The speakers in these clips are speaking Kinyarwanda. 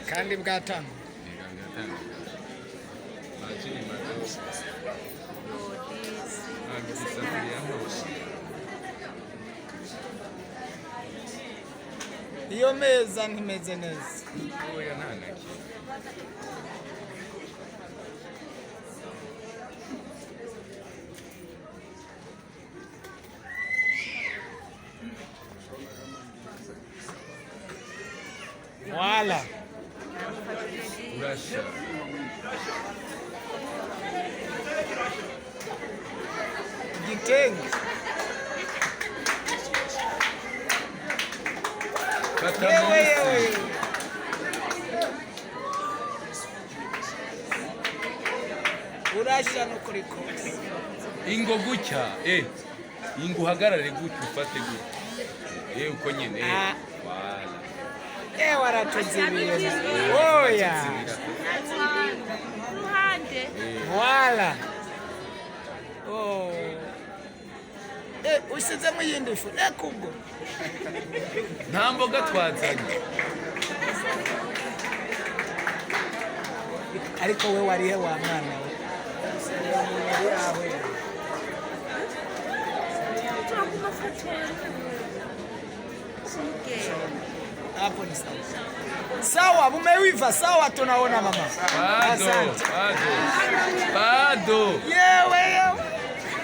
kandi bwatanga iyo meza ntimeze neza. Voilà. Gitenge. Urashya no kuri kose. Ingo gutya, ingo uhagarare gutya ufate gutya. Uko nyine. Wala. Waratuzibira. Oya. Ruhande. Wala. Oh. Usizemo yindi fu. Kubwo. Nta mboga twazanye. Ariko we warihe wa mwana we. Hapo ni sawa. Sawa, mumewiva sawa, tunaona mama. Bado. Yewe.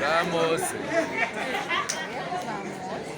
Vamos.